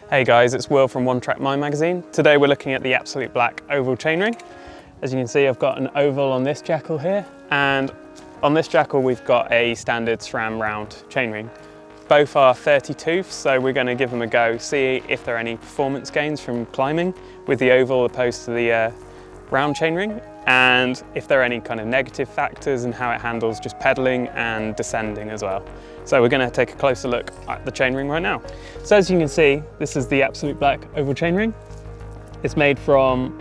Hey guys, it's Will from One Track Mind magazine. Today we're looking at the AbsoluteBlack oval chainring. As you can see, I've got an oval on this jackal here, and on this jackal we've got a standard SRAM round chainring. Both are 30 tooth, so we're going to give them a go, see if there are any performance gains from climbing with the oval opposed to the round chainring, and if there are any kind of negative factors and how it handles just pedaling and descending as well. So we're going to take a closer look at the chainring right now. So as you can see, this is the AbsoluteBlack oval chainring. It's made from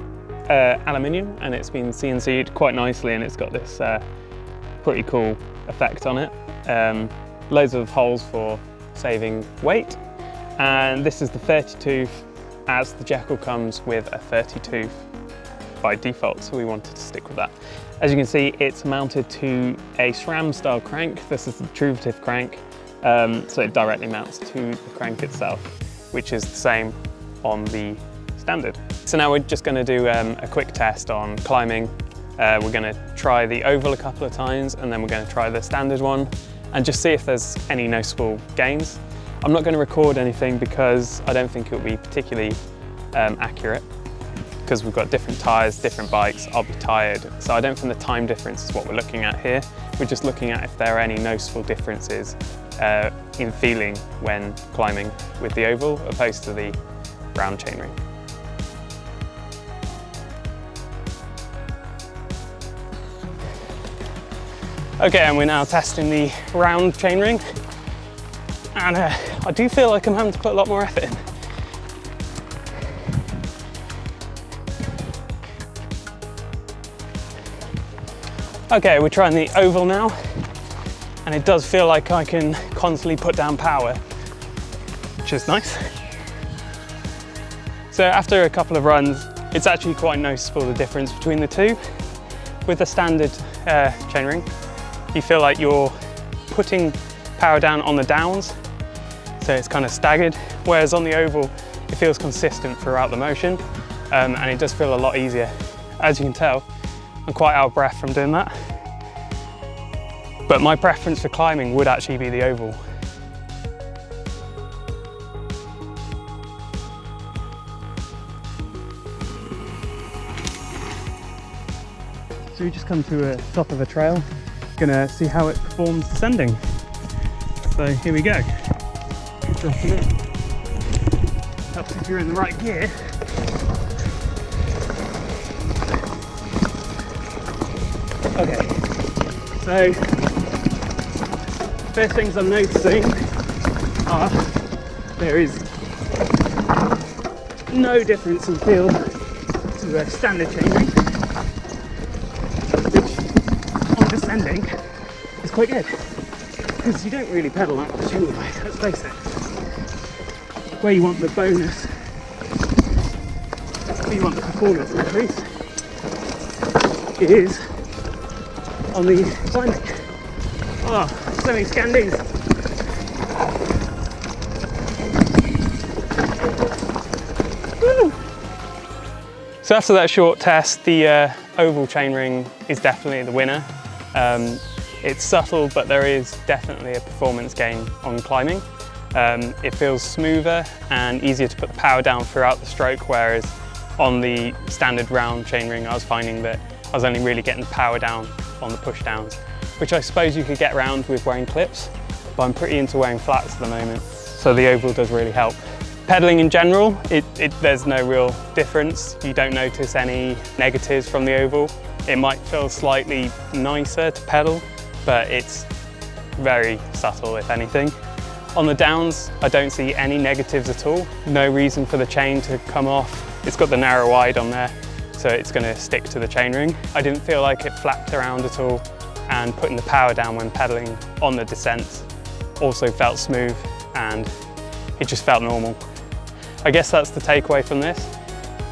aluminium and it's been CNC'd quite nicely, and it's got this pretty cool effect on it. Loads of holes for saving weight, and this is the 30 tooth, as the jackal comes with a 30 tooth by default, so we wanted to stick with that. As you can see, it's mounted to a SRAM style crank. This is the derivative crank, so it directly mounts to the crank itself, which is the same on the standard. So now we're just going to do a quick test on climbing. We're going to try the oval a couple of times, and then we're going to try the standard one and just see if there's any noticeable gains. I'm not going to record anything because I don't think it will be particularly accurate, because we've got different tyres, different bikes, I'll be tired. So I don't think the time difference is what we're looking at here. We're just looking at if there are any noticeable differences in feeling when climbing with the oval opposed to the round chainring. Okay, and we're now testing the round chainring, and I do feel like I'm having to put a lot more effort in. Okay, we're trying the oval now, and it does feel like I can constantly put down power, which is nice. So after a couple of runs, it's actually quite noticeable the difference between the two. With the standard chainring, you feel like you're putting power down on the downs, so it's kind of staggered, whereas on the oval, it feels consistent throughout the motion, and it does feel a lot easier. As you can tell, I'm quite out of breath from doing that. But my preference for climbing would actually be the oval. So we just come to a top of a trail. Gonna see how it performs descending. So here we go. Dropping it. Helps if you're in the right gear. Okay, so first things I'm noticing are there is no difference in feel to a standard chainring, which on descending is quite good, because you don't really pedal that much anyway, let's face it. Where you want the bonus, where you want the performance increase, is on the climbing. Oh, so many standings. Woo. So after that short test, the oval chainring is definitely the winner. It's subtle, but there is definitely a performance gain on climbing. It feels smoother and easier to put the power down throughout the stroke, whereas on the standard round chainring I was finding that I was only really getting power down on the push downs, which I suppose you could get around with wearing clips, but I'm pretty into wearing flats at the moment, so the oval does really help. Pedaling in general, there's no real difference. You don't notice any negatives from the oval. It might feel slightly nicer to pedal, but it's very subtle if anything. On the downs, I don't see any negatives at all. No reason for the chain to come off. It's got the narrow wide on there, so it's going to stick to the chainring. I didn't feel like it flapped around at all, and putting the power down when pedaling on the descent also felt smooth, and it just felt normal. I guess that's the takeaway from this.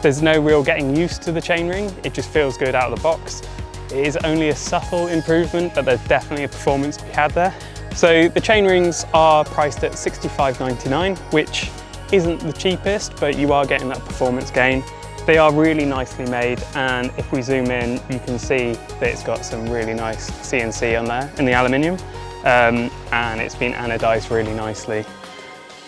There's no real getting used to the chainring, it just feels good out of the box. It is only a subtle improvement, but there's definitely a performance to be had there. So the chainrings are priced at $65.99, which isn't the cheapest, but you are getting that performance gain. They are really nicely made, and if we zoom in, you can see that it's got some really nice CNC on there in the aluminium, and it's been anodized really nicely.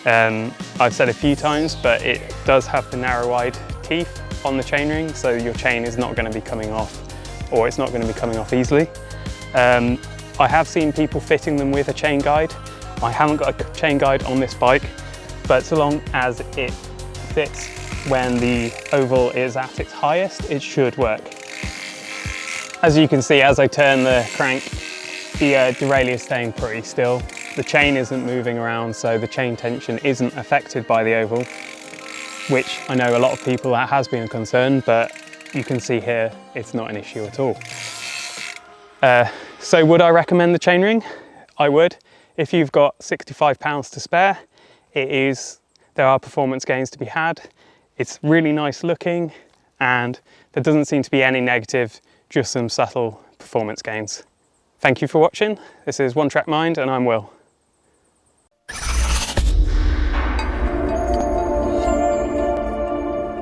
I've said a few times, but it does have the narrow wide teeth on the chainring, so your chain is not going to be coming off, or it's not going to be coming off easily. I have seen people fitting them with a chain guide. I haven't got a chain guide on this bike, but so long as it fits when the oval is at its highest, it should work. As you can see, as I turn the crank, the derailleur is staying pretty still. The chain isn't moving around, so the chain tension isn't affected by the oval, which I know a lot of people that has been a concern, but you can see here it's not an issue at all. So would I recommend the chainring? I would. If you've got £65 to spare, there are performance gains to be had. It's really nice looking, and there doesn't seem to be any negative, just some subtle performance gains. Thank you for watching. This is One Track Mind, and I'm Will.